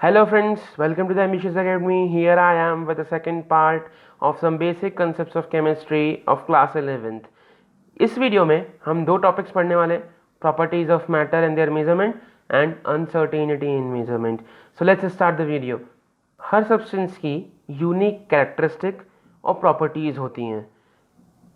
Hello friends, welcome to the Ambitious Academy. Here I am with the second part of some basic concepts of chemistry of class 11th. इस video में हम दो topics पढ़ने वाले, properties of matter and there measurement and uncertainty in measurement. So let's start the video. Her substance की unique characteristic और properties होती हैं.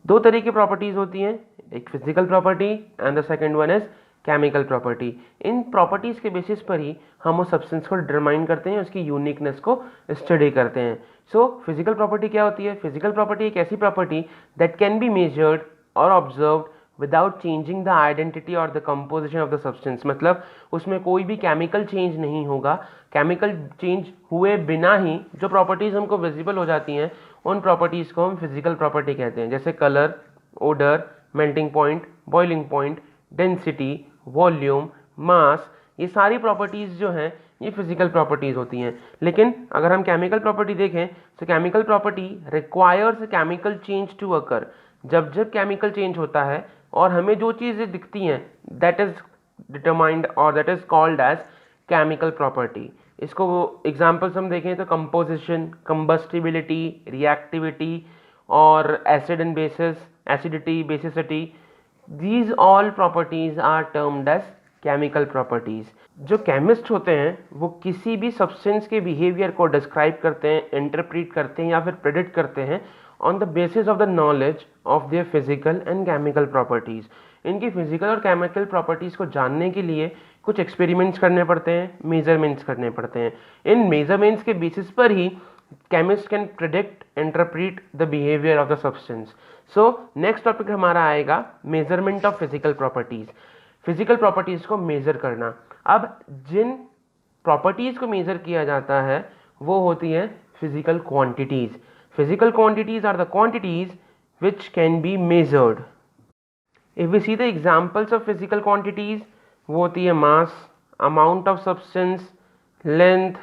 दो तरह की प्रॉपर्टीज होती हैं, एक physical property and the second one is chemical property. In properties के बेसिस पर ही हम उस सब्सटेंस को डिटरमाइन करते हैं, उसकी यूनिकनेस को स्टडी करते हैं. सो फिजिकल प्रॉपर्टी क्या होती है? फिजिकल प्रॉपर्टी एक ऐसी property that can be measured और observed without changing the identity और the composition of the substance. मतलब उसमें कोई भी केमिकल चेंज नहीं होगा. केमिकल चेंज हुए बिना ही जो प्रॉपर्टीज हमको विजिबल हो जाती हैं, उन प्रॉपर्टीज को हम फिजिकल प्रॉपर्टी कहते हैं. जैसे colour, odour, melting point, boiling point, density, volume, mass, ये सारी प्रॉपर्टीज जो हैं ये फिजिकल प्रॉपर्टीज होती हैं. लेकिन अगर हम केमिकल प्रॉपर्टी देखें तो chemical property requires chemical change to occur. जब जब केमिकल चेंज होता है और हमें जो चीज़ें दिखती हैं, दैट इज डिटरमाइंड और that is called as chemical property. इसको एग्जाम्पल्स हम देखें तो कंपोजिशन, कंबस्टिबिलिटी, रिएक्टिविटी और acid and bases, acidity, basicity, these all properties are termed as chemical properties. जो केमिस्ट होते हैं वो किसी भी सब्सटेंस के बिहेवियर को डिस्क्राइब करते हैं, इंटरप्रीट करते हैं या फिर प्रेडिक्ट करते हैं on the basis of the knowledge of their physical and chemical properties. इनकी फिजिकल और केमिकल प्रॉपर्टीज को जानने के लिए कुछ एक्सपेरिमेंट्स करने पड़ते हैं, मेजरमेंट्स करने पड़ते हैं. इन मेजरमेंट्स के बेसिस पर ही chemist can predict, interpret the behavior of the substance. So next topic हमारा आएगा measurement of physical properties. Physical properties को measure करना. अब जिन properties को measure किया जाता है वो होती है physical quantities. Physical quantities are the quantities which can be measured. If we see the examples of physical quantities, वो होती है mass, amount of substance, length,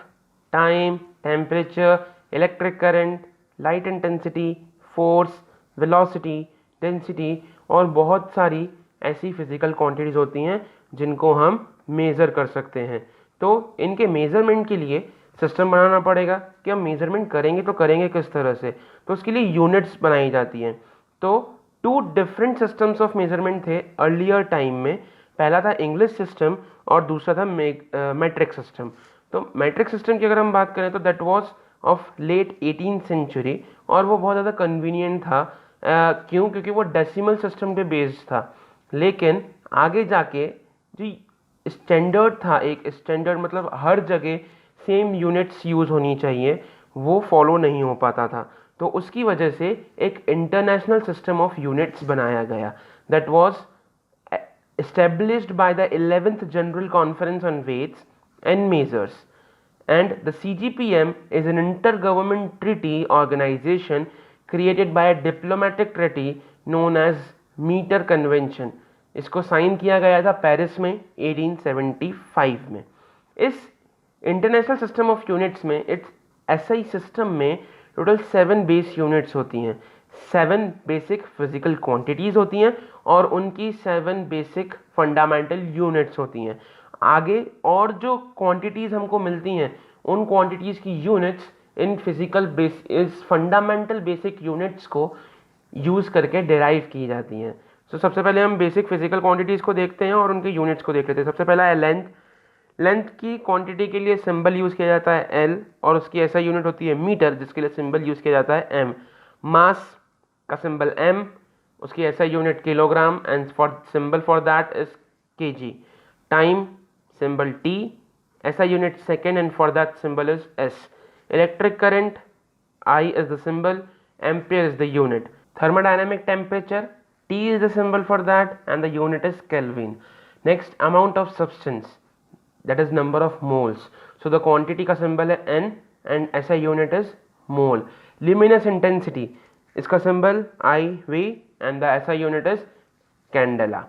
time, temperature, electric current, light intensity, force, velocity, density और बहुत सारी ऐसी physical quantities होती हैं जिनको हम मेज़र कर सकते हैं. तो इनके मेज़रमेंट के लिए सिस्टम बनाना पड़ेगा कि हम मेज़रमेंट करेंगे तो करेंगे किस तरह से. तो उसके लिए यूनिट्स बनाई जाती हैं. तो two different systems of measurement थे अर्लियर टाइम में. पहला था इंग्लिश सिस्टम और दूसरा था मैट्रिक सिस्टम. तो मैट्रिक सिस्टम की अगर हम बात करें तो that was of late 18th century और वो बहुत ज़्यादा कन्वीनियंट था. क्यों? क्योंकि वो डेसिमल सिस्टम पे बेस्ड था. लेकिन आगे जाके जो स्टैंडर्ड था, एक स्टैंडर्ड मतलब हर जगह सेम यूनिट्स यूज़ होनी चाहिए, वो फॉलो नहीं हो पाता था. तो उसकी वजह से एक इंटरनेशनल सिस्टम ऑफ यूनिट्स बनाया गया. That was established by the 11th General Conference on Weights and Measures. And the CGPM is an intergovernmental treaty organization created by a diplomatic treaty known as metre convention. इसको sign किया गया था Paris में 1875 में. इस international system of units में, it's SI system में total 7 base units होती हैं. 7 बेसिक फिजिकल क्वांटिटीज होती हैं और उनकी 7 बेसिक फंडामेंटल यूनिट्स होती हैं. आगे और जो क्वांटिटीज़ हमको मिलती हैं उन क्वांटिटीज़ की यूनिट्स इन फिजिकल बेस, इस फंडामेंटल बेसिक यूनिट्स को यूज़ करके डिराइव की जाती हैं. तो सबसे पहले हम बेसिक फिजिकल क्वांटिटीज़ को देखते हैं और उनके यूनिट्स को देख लेते हैं. सबसे पहला है लेंथ. लेंथ की क्वांटिटी के लिए सिंबल यूज़ किया जाता है एल और उसकी ऐसा यूनिट होती है मीटर, जिसके लिए सिंबल यूज़ किया जाता है एम. मास का सिंबल एम, उसकी ऐसा unit kilogram and for symbol for that is KG. Time symbol T, SI unit second and for that symbol is S. Electric current, I is the symbol, ampere is the unit. Thermodynamic temperature, T is the symbol for that and the unit is Kelvin. Next, amount of substance, that is number of moles. So the quantity का symbol है N and SI unit is mole. Luminous intensity, इसका symbol IV and the SI unit is candela.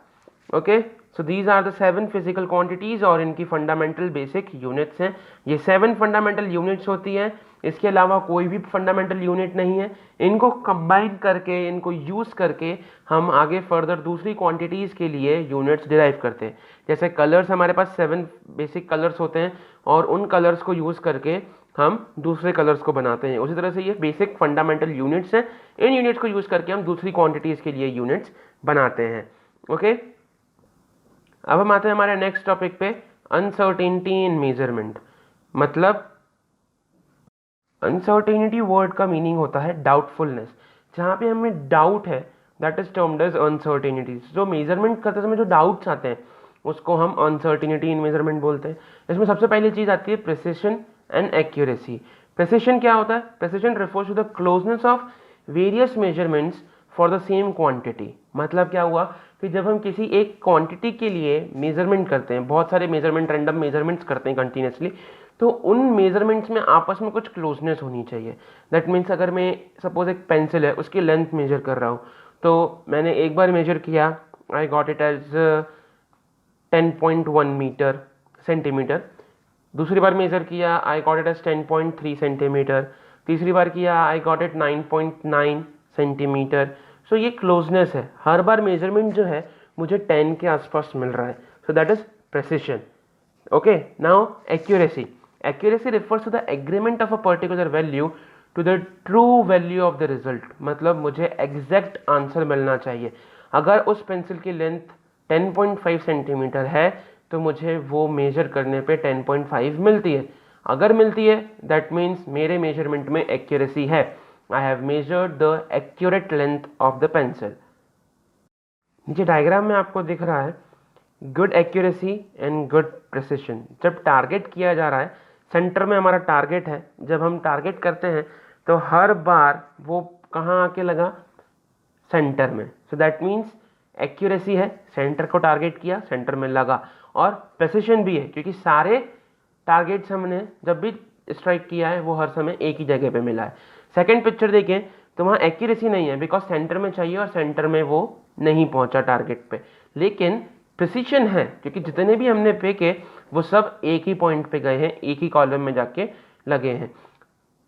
Okay, so these are the 7 physical quantities और इनकी fundamental basic units हैं। ये 7 fundamental units होती हैं, इसके अलावा कोई भी फंडामेंटल यूनिट नहीं है। इनको कंबाइन करके, इनको यूज़ करके हम आगे फर्दर दूसरी क्वांटिटीज़ के लिए यूनिट्स डिराइव करते हैं। जैसे कलर्स, हमारे पास 7 बेसिक कलर्स होते हैं और उन कलर्स को यूज़ करके हम दूसरे कलर्स को बनाते हैं। उसी तरह से ये बेसिक फंडामेंटल यूनिट्स हैं, इन यूनिट्स को यूज़ करके हम दूसरी क्वांटिटीज़ के लिए यूनिट्स बनाते हैं। ओके, अब हम आते हैं हमारे नेक्स्ट टॉपिक पे, अनसर्टेनिटी इन मेजरमेंट। मतलब अनसर्टेनिटी वर्ड का मीनिंग होता है डाउटफुलनेस। जहाँ पे हमें डाउट है, that is termed as uncertainty. जो मेजरमेंट करते समय जो डाउट्स आते हैं उसको हम अनसर्टेनिटी इन मेजरमेंट बोलते हैं। इसमें सबसे पहली चीज़ आती है प्रिसिशन एंड एक्यूरेसी। प्रिसिशन क्या होता है? Precision refers to the closeness of various measurements for the same quantity. मतलब क्या हुआ कि जब हम किसी एक क्वांटिटी के लिए मेजरमेंट करते हैं, बहुत सारे मेजरमेंट, रैंडम मेजरमेंट्स करते हैं कंटिन्यूसली, तो उन मेजरमेंट्स में आपस में कुछ क्लोजनेस होनी चाहिए। दैट मीन्स अगर मैं सपोज एक पेंसिल है, उसकी लेंथ मेजर कर रहा हूँ, तो मैंने एक बार मेजर किया, I got it as 10.1 centimetre. दूसरी बार मेजर किया, I got it as 10.3 centimetre. तीसरी बार किया, I got it 9.9 centimetre. So ये क्लोजनेस है, हर बार मेजरमेंट जो है मुझे 10 के आसपास मिल रहा है। So that is precision. Okay, now accuracy. Accuracy refers to the agreement of a particular value to the true value of the result। मतलब मुझे एग्जैक्ट आंसर मिलना चाहिए। अगर उस पेंसिल की लेंथ 10.5 सेंटीमीटर है तो मुझे वो मेजर करने पे 10.5 मिलती है। अगर मिलती है दैट मीन्स मेरे मेजरमेंट में एक्यूरेसी है। I have measured the accurate length of the pencil. नीचे डायग्राम में आपको दिख रहा है good accuracy and good precision. जब टारगेट किया जा रहा है, सेंटर में हमारा टारगेट है, जब हम टारगेट करते हैं तो हर बार वो कहाँ आके लगा? सेंटर में। सो दैट मीन्स एक्यूरेसी है, सेंटर को टारगेट किया, सेंटर में लगा, और प्रिसिशन भी है क्योंकि सारे टारगेट्स हमने जब भी स्ट्राइक किया है वो हर समय एक ही जगह पे मिला है। सेकेंड पिक्चर देखें तो वहाँ एक्यूरेसी नहीं है बिकॉज सेंटर में चाहिए और सेंटर में वो नहीं पहुँचा टारगेट पे। लेकिन प्रिसिशन है क्योंकि जितने भी हमने फेंके वो सब एक ही पॉइंट पे गए हैं, एक ही कॉलम में जाके लगे हैं।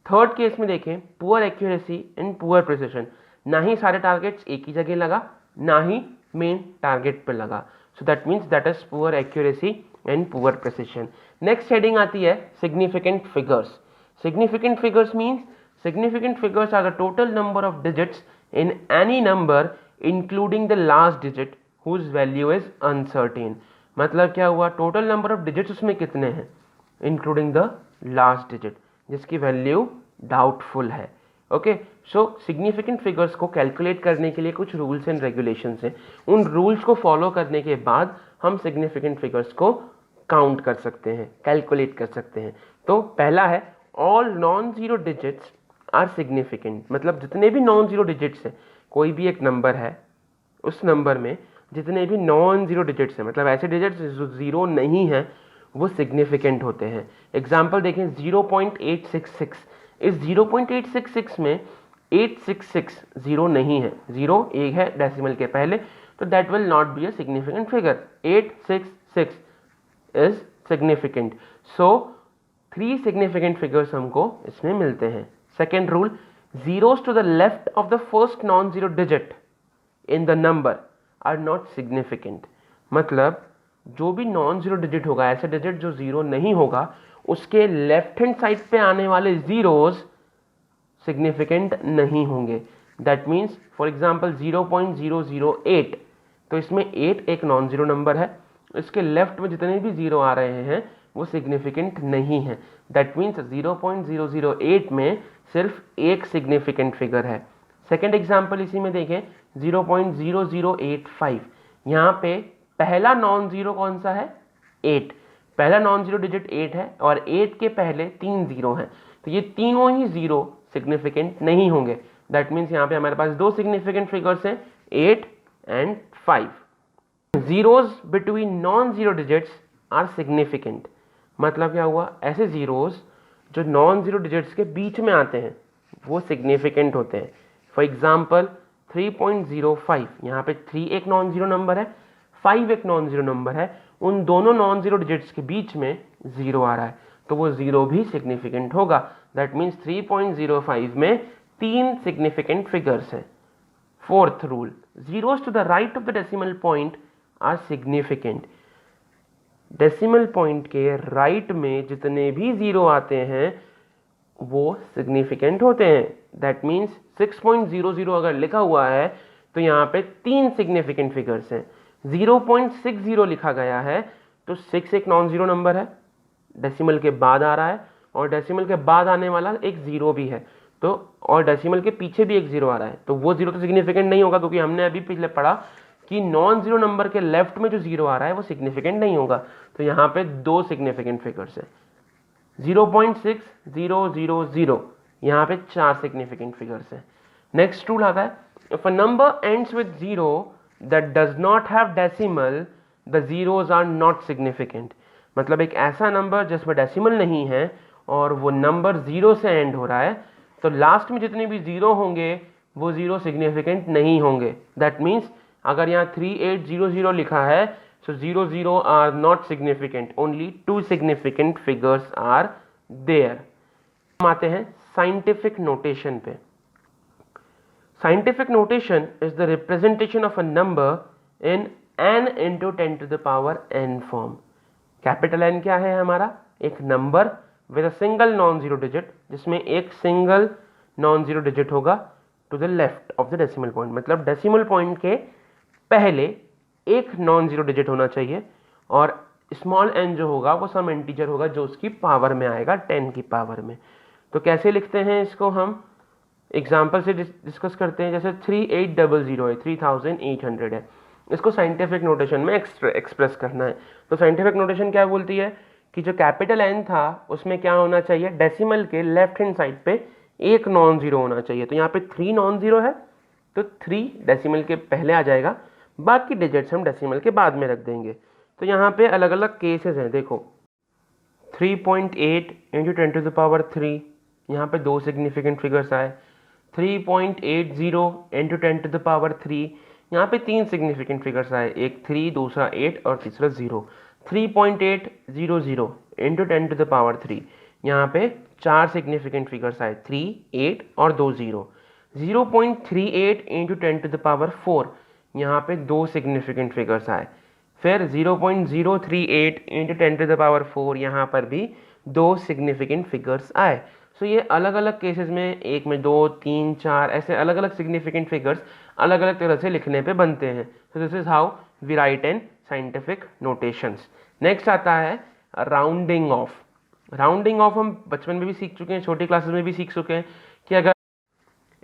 थर्ड केस में देखें, poor accuracy and poor precision. ना ही सारे टारगेट्स एक ही जगह लगा, ना ही मेन टारगेट पे लगा। So that means that is poor accuracy and poor precision. Next heading आती है significant figures. Significant figures means significant figures are the total number of digits in any number including the last digit whose value is uncertain। मतलब क्या हुआ? Total number of digits उसमें कितने हैं including the last digit जिसकी value doubtful है। Okay, सो significant figures को calculate करने के लिए कुछ रूल्स एंड रेगुलेशंस हैं। उन रूल्स को फॉलो करने के बाद हम सिग्निफिकेंट फिगर्स को काउंट कर सकते हैं, कैलकुलेट कर सकते हैं। तो पहला है all non zero digits are significant. मतलब जितने भी नॉन जीरो डिजिट्स हैं, कोई भी एक नंबर है, उस नंबर में जितने भी नॉन जीरो डिजिट्स हैं, मतलब ऐसे डिजिट्स जो जीरो नहीं हैं, वो सिग्निफिकेंट होते हैं। एग्जाम्पल देखें 0.866। इस 0.866 में 866 जीरो नहीं है, जीरो एक है डेसिमल के पहले, तो that will not be a significant figure. 866 is significant. So 3 significant figures हमको इसमें मिलते हैं। Second rule, zeros to the left of the first non zero digit in the number are not significant. मतलब जो भी नॉन जीरो डिजिट होगा, ऐसे digit जो जीरो नहीं होगा, उसके लेफ्ट हैंड साइड पे आने वाले जीरोस सिग्निफिकेंट नहीं होंगे। दैट मीन्स फॉर एग्जांपल 0.008, तो इसमें 8 एक नॉन जीरो नंबर है, इसके लेफ्ट में जितने भी जीरो आ रहे हैं वो सिग्निफिकेंट नहीं है। दैट मीन्स 0.008 में सिर्फ एक सिग्निफिकेंट फिगर है। सेकेंड एग्जाम्पल इसी में देखें 0.0085। यहाँ पे पहला नॉन जीरो कौन सा है? 8। पहला नॉन जीरो डिजिट 8 है और 8 के पहले 3 जीरो हैं, तो ये तीनों ही जीरो सिग्निफिकेंट नहीं होंगे। दैट मीन्स यहाँ पे हमारे पास 2 सिग्निफिकेंट फिगर्स हैं, 8 and 5। Zeros between non zero digits are significant. मतलब क्या हुआ? ऐसे जीरोस जो नॉन जीरो डिजिट्स के बीच में आते हैं वो सिग्निफिकेंट होते हैं। फॉर एग्जाम्पल 3.05, यहाँ पे 3 एक नॉन जीरो नंबर है, 5 एक नॉन जीरो नंबर है, उन दोनों नॉन जीरो डिजिट्स के बीच में 0 आ रहा है तो वो 0 भी सिग्निफिकेंट होगा। दैट मीन्स 3.05 में 3 सिग्निफिकेंट फिगर्स हैं। Fourth rule, zeros to the right of the decimal point are significant। Decimal point के राइट में जितने भी जीरो आते हैं वो सिग्निफिकेंट होते हैं। दैट मीन्स 6.00 अगर लिखा हुआ है तो यहाँ पे 3 सिग्निफिकेंट फिगर्स हैं। 0.60 लिखा गया है तो 6 एक नॉन जीरो नंबर है, डेसिमल के बाद आ रहा है, और डेसिमल के बाद आने वाला एक जीरो भी है, तो और डेसिमल के पीछे भी एक जीरो आ रहा है, तो वो जीरो तो सिग्निफिकेंट नहीं होगा, क्योंकि हमने अभी पिछले पढ़ा कि नॉन जीरो नंबर के लेफ्ट में जो जीरो आ रहा है वो सिग्निफिकेंट नहीं होगा। तो यहाँ पे 2 सिग्निफिकेंट फिगर्स है। 0.6000, यहाँ पे 4 सिग्निफिकेंट फिगर्स है। नेक्स्ट रूल आता है, if a number ends with 0 that does not have decimal the zeros are not significant. मतलब एक ऐसा नंबर जिसमें डेसिमल नहीं है और वो नंबर 0 से एंड हो रहा है, तो लास्ट में जितने भी जीरो होंगे वो जीरो सिग्निफिकेंट नहीं होंगे। दैट मीन्स अगर यहाँ 3800 लिखा है so 00 are not significant, only 2 significant figures are there। हम आते हैं साइंटिफिक नोटेशन पे। Scientific notation is the representation of a number in n into 10 to the power n फॉर्म। कैपिटल N क्या है हमारा? एक number with a single non zero digit, जिसमें एक सिंगल नॉन जीरो डिजिट होगा to the left of the decimal point. मतलब decimal point के पहले एक नॉन जीरो डिजिट होना चाहिए, और स्मॉल n जो होगा वो सम इंटीजर होगा जो उसकी पावर में आएगा, 10 की पावर में। तो कैसे लिखते हैं इसको? हम एग्जाम्पल से डिस्कस करते हैं। जैसे 3800 है, 3800 है, इसको साइंटिफिक नोटेशन में एक्सप्रेस करना है। तो साइंटिफिक नोटेशन क्या बोलती है कि जो कैपिटल N था उसमें क्या होना चाहिए? डेसिमल के लेफ्ट हैंड साइड पे एक नॉन जीरो होना चाहिए। तो यहाँ पे 3 नॉन जीरो है तो 3 डेसिमल के पहले आ जाएगा, बाकी डिजिट्स हम डेसिमल के बाद में रख देंगे। तो यहाँ पे अलग अलग केसेस हैं। देखो 3.8 इंटू 10 टू द पावर 3, यहाँ पे 2 सिग्निफिकेंट फिगर्स आए। 3.80 इंटू 10 टू द पावर 3, यहाँ पे 3 सिग्निफिकेंट फिगर्स आए, एक 3, दूसरा 8 और तीसरा 0। 3.800 इंटू 10 टू द पावर 3, यहाँ पे 4 सिग्निफिकेंट फिगर्स आए, 3, 8 और 2 0। 0.38 इंटू 10 टू द पावर 4, यहाँ पे 2 सिग्निफिकेंट फिगर्स आए। फिर 0.038 इंटू 10 टू द पावर 4, यहाँ पर भी 2 सिग्निफिकेंट फिगर्स आए। सो ये अलग अलग केसेस में, एक में 2, 3, 4 ऐसे अलग अलग सिग्निफिकेंट फिगर्स अलग अलग तरह से लिखने पे बनते हैं। So this is how we write in scientific notations. Next आता है राउंडिंग ऑफ। राउंडिंग ऑफ हम बचपन में भी सीख चुके हैं, छोटी क्लासेस में भी सीख चुके हैं कि अगर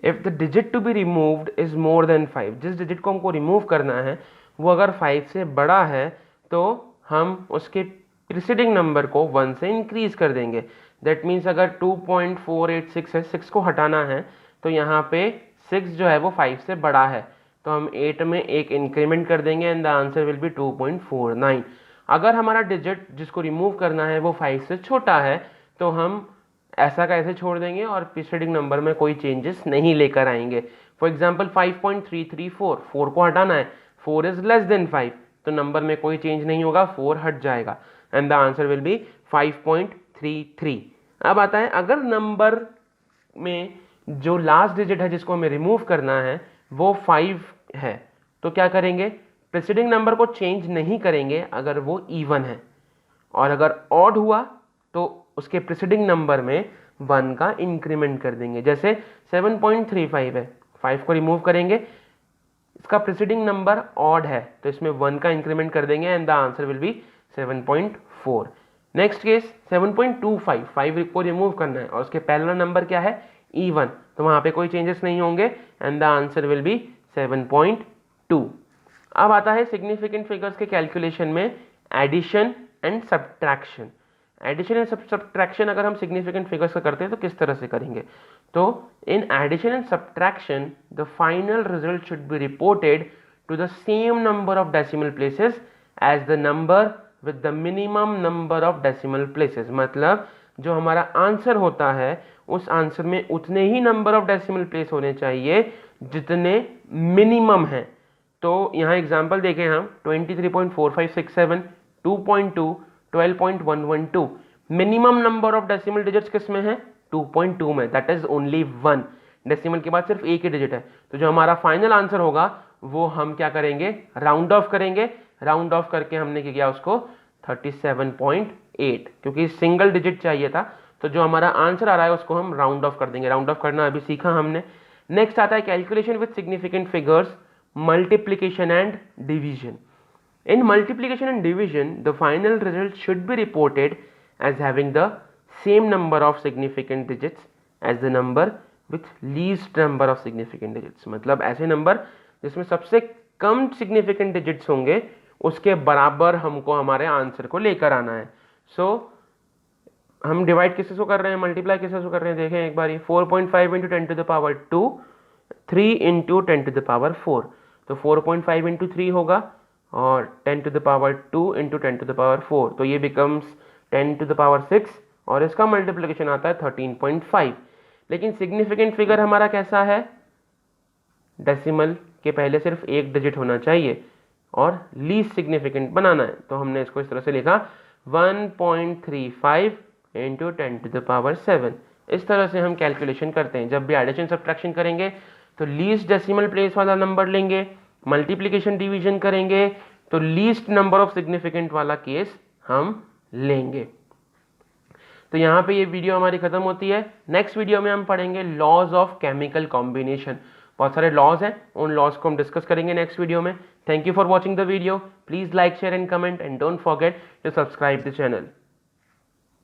if the digit to be removed is more than 5, जिस डिजिट को हमको रिमूव करना है वो अगर 5 से बड़ा है तो हम उसके प्रीसीडिंग नंबर को 1 से इंक्रीज कर देंगे। दैट मीन्स अगर 2.486 है, 6 को हटाना है, तो यहाँ पे 6 जो है वो 5 से बड़ा है, तो हम 8 में एक इंक्रीमेंट कर देंगे and the answer will B 2.49। अगर हमारा डिजिट जिसको रिमूव करना है वो 5 से छोटा है तो हम ऐसा का ऐसे छोड़ देंगे और प्रीसीडिंग नंबर में कोई चेंजेस नहीं लेकर आएंगे। फॉर एग्जाम्पल 5.334, 4 को हटाना है, 4 इज लेस देन 5, तो नंबर में कोई चेंज नहीं होगा, 4 हट जाएगा and the answer will B 5.33। अब आता है अगर नंबर में जो लास्ट डिजिट है जिसको हमें रिमूव करना है वो 5 है, तो क्या करेंगे? प्रीसीडिंग नंबर को चेंज नहीं करेंगे अगर वो इवन है, और अगर ऑड हुआ तो उसके प्रीसीडिंग नंबर में 1 का इंक्रीमेंट कर देंगे। जैसे 7.35 है, 5 को रिमूव करेंगे, इसका प्रीसीडिंग नंबर ऑड है तो इसमें 1 का इंक्रीमेंट कर देंगे and the answer will B 7.4। Next case 7.25, 5 को रिमूव करना है और उसके पहला नंबर क्या है? इवन, तो वहां पे कोई चेंजेस नहीं होंगे and the answer will be 7.2। अब आता है सिग्निफिकेंट फिगर्स के कैलकुलेशन में addition and subtraction. Addition and subtraction अगर हम सिग्निफिकेंट फिगर्स का करते हैं तो किस तरह से करेंगे? तो in addition and subtraction the final result should be reported to the same number of decimal places as the number with the minimum number of decimal places. मतलब जो हमारा आंसर होता है उस आंसर में उतने ही नंबर ऑफ डेसिमल प्लेस होने चाहिए जितने मिनिमम हैं। तो यहाँ एग्जाम्पल देखें हम 23.4567, 2.2, 12.112। Minimum number of decimal digits किस में है? 2.2 में, दैट इज ओनली 1। डेसिमल के बाद सिर्फ एक ही डिजिट है। तो जो हमारा फाइनल आंसर होगा वो हम क्या करेंगे? राउंड ऑफ करेंगे। राउंड ऑफ करके हमने क्या किया उसको? 37.8, क्योंकि सिंगल डिजिट चाहिए था। तो जो हमारा आंसर आ रहा है उसको हम राउंड ऑफ कर देंगे। राउंड ऑफ करना अभी सीखा हमने। नेक्स्ट आता है calculation with significant figures, multiplication and division. In multiplication and division, the final result should be reported as having the same number of significant digits as the number with least number of significant digits. मतलब ऐसे number जिसमें सबसे कम significant digits होंगे उसके बराबर हमको हमारे answer को लेकर आना है। So हम डिवाइड किससे से कर रहे हैं, मल्टीप्लाई किससे से कर रहे हैं? देखें एक बार, 4.5 into 10 to the power 2, 3 into 10 to the power 4। तो 4.5 इंटू 3 होगा और 10 to the power 2 into 10 to the power 4, तो ये बिकम्स 10 टू द पावर 6 और इसका मल्टीप्लिकेशन आता है 13.5। लेकिन सिग्निफिकेंट फिगर हमारा कैसा है? डेसिमल के पहले सिर्फ एक डिजिट होना चाहिए और लीस्ट सिग्निफिकेंट बनाना है। तो हमने इसको इस तरह से लिखा 1.35 इंटू 10 टू द पावर 7। इस तरह से हम कैलकुलेशन करते हैं। जब भी एडिशन सब्ट्रैक्शन करेंगे तो लीस्ट डेसिमल प्लेस वाला नंबर लेंगे, मल्टीप्लिकेशन डिवीजन करेंगे तो लीस्ट नंबर ऑफ सिग्निफिकेंट वाला केस हम लेंगे। तो यहाँ पे ये वीडियो हमारी खत्म होती है। नेक्स्ट वीडियो में हम पढ़ेंगे लॉज ऑफ केमिकल कॉम्बिनेशन। बहुत सारे लॉज हैं, उन लॉज को हम डिस्कस करेंगे नेक्स्ट वीडियो में। Thank you for watching the video. Please like, share and comment and don't forget to subscribe the channel.